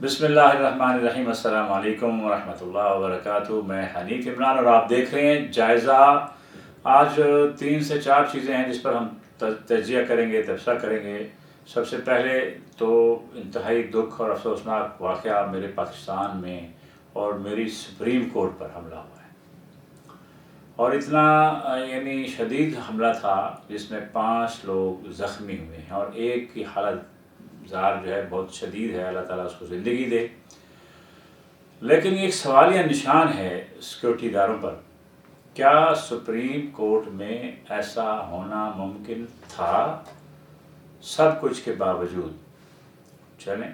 بسم اللہ الرحمن الرحیم۔ السلام علیکم ورحمۃ اللہ وبرکاتہ۔ میں حنیف عمران اور آپ دیکھ رہے ہیں جائزہ۔ آج 3 سے 4 چیزیں ہیں جس پر ہم تجزیہ کریں گے، تبصرہ کریں گے۔ سب سے پہلے تو انتہائی دکھ اور افسوسناک واقعہ میرے پاکستان میں اور میری سپریم کورٹ پر حملہ ہوا ہے، اور اتنا یعنی شدید حملہ تھا جس میں 5 لوگ زخمی ہوئے ہیں اور ایک کی حالت ظاہر جو ہے بہت شدید ہے۔ اللہ تعالیٰ اس کو زندگی دے، لیکن ایک سوالیہ نشان ہے سیکورٹی اداروں پر۔ کیا سپریم کورٹ میں ایسا ہونا ممکن تھا؟ سب کچھ کے باوجود چلیں،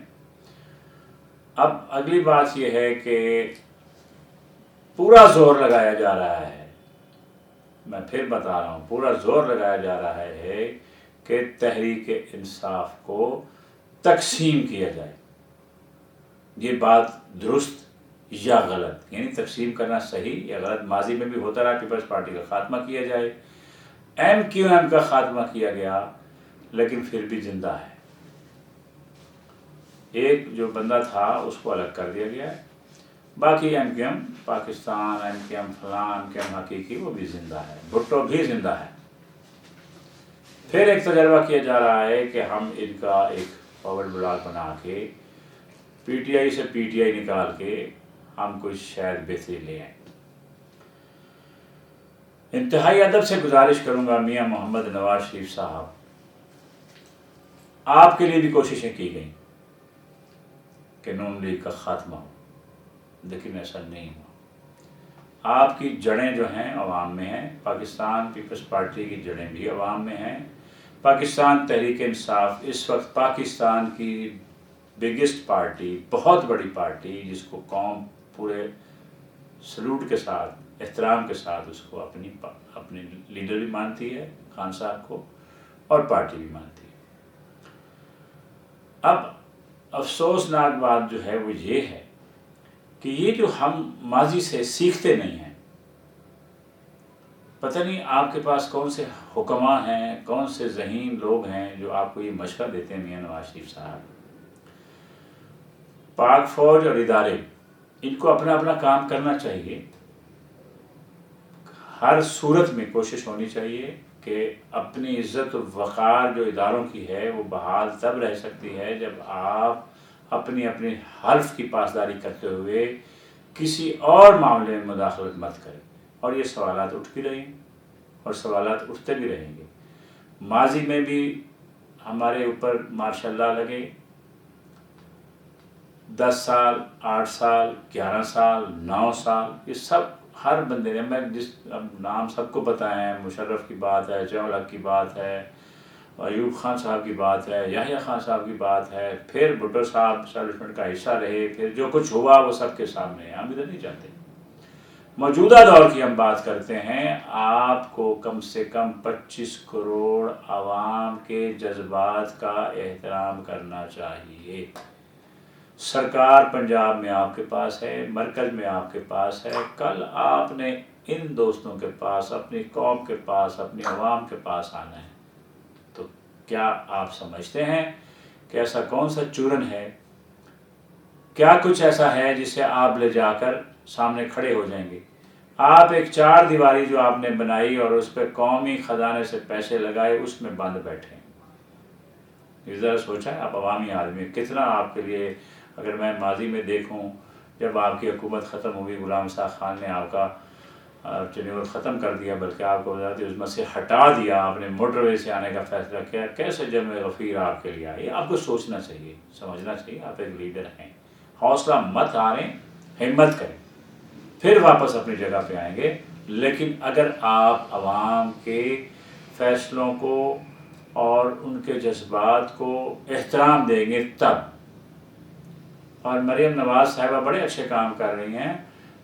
اب اگلی بات یہ ہے کہ پورا زور لگایا جا رہا ہے، میں پھر بتا رہا ہوں، پورا زور لگایا جا رہا ہے کہ تحریک انصاف کو تقسیم کیا جائے۔ یہ بات درست یا غلط، یعنی تقسیم کرنا صحیح یا غلط؟ ماضی میں بھی ہوتا رہا، پیپلز پارٹی کا خاتمہ کیا جائے، ایم کیو ایم کا خاتمہ کیا گیا، لیکن پھر بھی زندہ ہے۔ ایک جو بندہ تھا اس کو الگ کر دیا گیا ہے، باقی M Q M Pakistan, M Q M فلاں، ایم کیو ایم حقیقی وہ بھی زندہ ہے، بھٹو بھی زندہ ہے۔ پھر ایک تجربہ کیا جا رہا ہے کہ ہم ان کا ایک فارورڈ بلاک بنا کے پی ٹی آئی سے پی ٹی آئی نکال کے ہم کچھ شاید بہتری لے آئیں۔ انتہائی ادب سے گزارش کروں گا میاں محمد نواز شریف صاحب، آپ کے لیے بھی کوششیں کی گئیں کہ نون لیگ کا خاتمہ ہو، لیکن ایسا نہیں ہوا۔ آپ کی جڑیں جو ہیں عوام میں ہیں، پاکستان پیپلز پارٹی کی جڑیں بھی عوام میں ہیں۔ پاکستان تحریک انصاف اس وقت پاکستان کی بگیسٹ پارٹی، بہت بڑی پارٹی، جس کو قوم پورے سلوٹ کے ساتھ، احترام کے ساتھ اس کو اپنی لیڈر بھی مانتی ہے، خان صاحب کو، اور پارٹی بھی مانتی ہے۔ اب افسوسناک بات جو ہے وہ یہ ہے کہ یہ جو ہم ماضی سے سیکھتے نہیں ہیں، پتہ نہیں آپ کے پاس کون سے حکماں ہیں، کون سے ذہین لوگ ہیں جو آپ کو یہ مشورہ دیتے ہیں میاں نواز شریف صاحب۔ پاک فوج اور ادارے، ان کو اپنا اپنا کام کرنا چاہیے۔ ہر صورت میں کوشش ہونی چاہیے کہ اپنی عزت و وقار جو اداروں کی ہے وہ بحال تب رہ سکتی ہے جب آپ اپنی حلف کی پاسداری کرتے ہوئے کسی اور معاملے میں مداخلت مت کریں۔ اور یہ سوالات اٹھتی رہیں اور سوالات اٹھتے بھی رہیں گے۔ ماضی میں بھی ہمارے اوپر ماشاء اللہ لگے 10 سال، 8 سال، 11 سال، 9 سال، یہ سب ہر بندے نے، میں جس اب نام سب کو پتہ ہے، مشرف کی بات ہے، ضیاء الحق کی بات ہے، ایوب خان صاحب کی بات ہے، یحییٰ خان صاحب کی بات ہے، پھر بھٹو صاحب اسٹیبلشمنٹ کا حصہ رہے، پھر جو کچھ ہوا وہ سب کے سامنے ہے، ہم ادھر نہیں جاتے۔ موجودہ دور کی ہم بات کرتے ہیں۔ آپ کو کم سے کم 25 کروڑ عوام کے جذبات کا احترام کرنا چاہیے۔ سرکار پنجاب میں آپ کے پاس ہے، مرکز میں آپ کے پاس ہے، کل آپ نے ان دوستوں کے پاس، اپنی قوم کے پاس، اپنی عوام کے پاس آنا ہے۔ تو کیا آپ سمجھتے ہیں کہ ایسا کون سا چورن ہے، کیا کچھ ایسا ہے جسے آپ لے جا کر سامنے کھڑے ہو جائیں گے؟ آپ ایک 4 دیواری جو آپ نے بنائی اور اس پہ قومی خزانے سے پیسے لگائے، اس میں بند بیٹھے ہیں۔ ذرا سوچا ہے، آپ عوامی آدمی، کتنا آپ کے لیے، اگر میں ماضی میں دیکھوں جب آپ کی حکومت ختم ہوئی، غلام اسحاق خان نے آپ کا ٹینیور ختم کر دیا، بلکہ آپ کو وزارت عظمت سے ہٹا دیا، آپ نے موٹر وے سے آنے کا فیصلہ کیا، کیسے جمع غفیر آپ کے لیے آئی؟ آپ کو سوچنا چاہیے، سمجھنا چاہیے، آپ ایک لیڈر ہیں۔ حوصلہ مت ہاریں، ہمت کریں، پھر واپس اپنی جگہ پہ آئیں گے۔ لیکن اگر آپ عوام کے فیصلوں کو اور ان کے جذبات کو احترام دیں گے تب۔ اور مریم نواز صاحبہ بڑے اچھے کام کر رہی ہیں،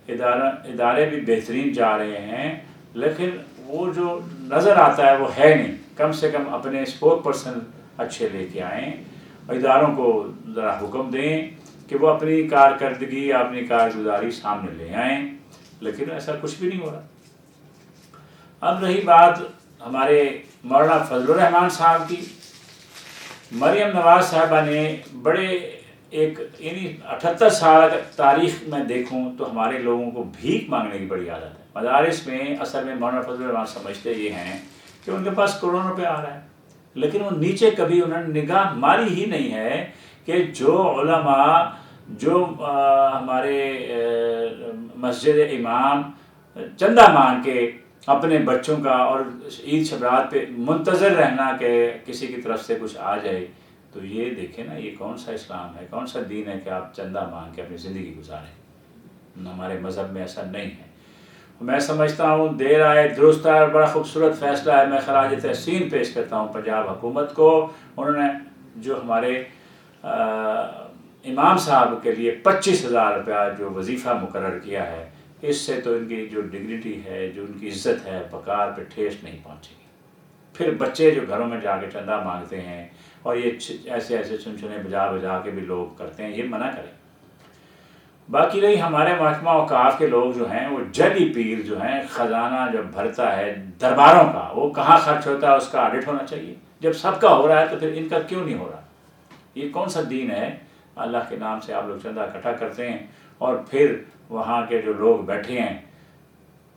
ادارے بھی بہترین جا رہے ہیں، لیکن وہ جو نظر آتا ہے وہ ہے نہیں۔ کم سے کم اپنے اسپوک پرسن اچھے لے کے آئیں اور اداروں کو ذرا حکم دیں کہ وہ اپنی کارکردگی، اپنی کارگزاری سامنے لے آئیں، لیکن ایسا کچھ بھی نہیں ہو رہا۔ اب رہی بات ہمارے مولانا فضل الرحمان صاحب کی، مریم نواز صاحبہ نے بڑے ایک یعنی 78 سال تاریخ میں دیکھوں تو ہمارے لوگوں کو بھیک مانگنے کی بڑی عادت ہے. مدارس میں اصل میں مولانا فضل الرحمان سمجھتے یہ ہیں کہ ان کے پاس کروڑوں روپے آ رہا ہے، لیکن وہ نیچے کبھی انہوں نے نگاہ ماری ہی نہیں ہے کہ جو علماء، جو ہمارے مسجد امام چندہ مانگ کے اپنے بچوں کا اور عید شبرات پہ منتظر رہنا کہ کسی کی طرف سے کچھ آ جائے، تو یہ دیکھیں نا، یہ کون سا اسلام ہے، کون سا دین ہے کہ آپ چندہ مانگ کے اپنی زندگی گزاریں. ہمارے مذہب میں ایسا نہیں ہے. میں سمجھتا ہوں دیر آئے درست آئے، اور بڑا خوبصورت فیصلہ ہے. میں خراج تحسین پیش کرتا ہوں پنجاب حکومت کو. انہوں نے جو ہمارے امام صاحب کے لیے 25,000 روپیہ جو وظیفہ مقرر کیا ہے، اس سے تو ان کی جو ڈگنیٹی ہے، جو ان کی عزت ہے، وقار پہ ٹھیس نہیں پہنچے گی. پھر بچے جو گھروں میں جا کے چندہ مانگتے ہیں اور یہ ایسے ایسے چنچنے بجا بجا کے بھی لوگ کرتے ہیں، یہ منع کریں. باقی رہی ہمارے محکمہ اوقاف کے لوگ جو ہیں، وہ جعلی پیر جو ہیں، خزانہ جب بھرتا ہے درباروں کا، وہ کہاں خرچ ہوتا ہے اس کا آڈٹ ہونا چاہیے. جب سب کا ہو رہا ہے تو پھر ان کا کیوں نہیں ہو رہا؟ یہ کون سا دین ہے؟ اللہ کے نام سے آپ لوگ چندہ اکٹھا کرتے ہیں اور پھر وہاں کے جو لوگ بیٹھے ہیں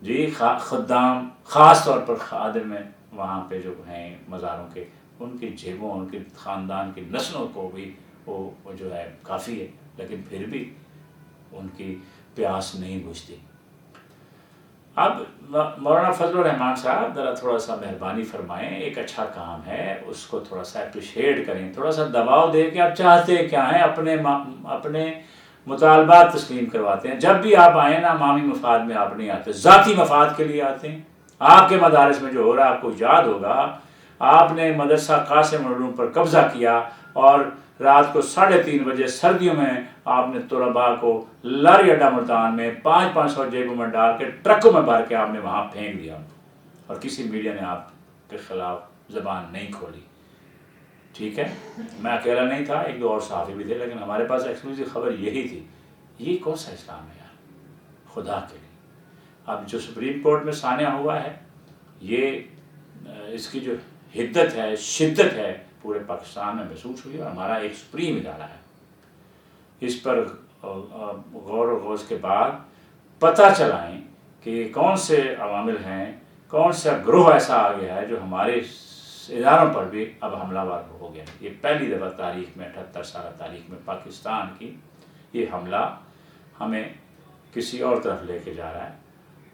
جی، خدام، خاص طور پر خادم میں وہاں پہ جو ہیں مزاروں کے، ان کی جیبوں، ان کے خاندان کی نسلوں کو بھی وہ جو ہے کافی ہے، لیکن پھر بھی ان کی پیاس نہیں بجھتی. اب مولانا فضل الرحمان صاحب ذرا تھوڑا سا مہربانی فرمائیں، ایک اچھا کام ہے، اس کو تھوڑا سا اپریشیٹ کریں، تھوڑا سا دباؤ دیں کہ آپ چاہتے کیا ہیں. اپنے مطالبات تسلیم کرواتے ہیں. جب بھی آپ آئیں نا، عوامی مفاد میں آپ نہیں آتے، ذاتی مفاد کے لیے آتے ہیں. آپ کے مدارس میں جو ہو رہا ہے آپ کو یاد ہوگا، آپ نے مدرسہ قاسم العلوم پر قبضہ کیا اور رات کو 3:30 بجے سردیوں میں آپ نے طلباء کو لاری اڈا ملتان میں 500 جیبوں میں ڈال کے ٹرکوں میں بھر کے آپ نے وہاں پھینک دیا، اور کسی میڈیا نے آپ کے خلاف زبان نہیں کھولی. ٹھیک ہے، میں اکیلا نہیں تھا، 1-2 اور صحافی بھی تھے، لیکن ہمارے پاس ایکسکلوسیو خبر یہی تھی. یہ کون سا اسلام ہے یار، خدا کے لیے؟ اب جو سپریم کورٹ میں سانحہ ہوا ہے، یہ اس کی جو حدت ہے، شدت ہے، پورے پاکستان میں محسوس ہوئی، اور ہمارا ایک سپریم ادارہ ہے. اس پر غور و خوض کے بعد پتہ چلائیں کہ کون سے عوامل ہیں، کون سا گروہ ایسا آ گیا ہے جو ہمارے اداروں پر بھی اب حملہ ور ہو گیا. یہ پہلی دفعہ تاریخ میں، 78 سالہ تاریخ میں پاکستان کی یہ حملہ ہمیں کسی اور طرف لے کے جا رہا ہے.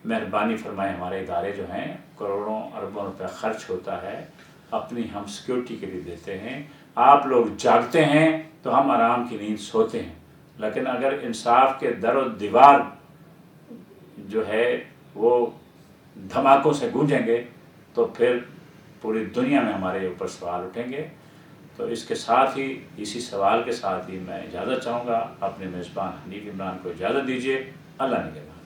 مہربانی فرمائیں، ہمارے ادارے جو ہیں کروڑوں اربوں روپے خرچ ہوتا ہے، اپنی ہم سیکورٹی کے لیے دیتے ہیں. آپ لوگ جاگتے ہیں تو ہم آرام کی نیند سوتے ہیں، لیکن اگر انصاف کے در و دیوار جو ہے وہ دھماکوں سے گونجیں گے تو پھر پوری دنیا میں ہمارے اوپر سوال اٹھیں گے. تو اس کے ساتھ ہی، اسی سوال کے ساتھ ہی میں اجازت چاہوں گا. اپنے میزبان حنیف عمران کو اجازت دیجیے. اللہ نگہبان.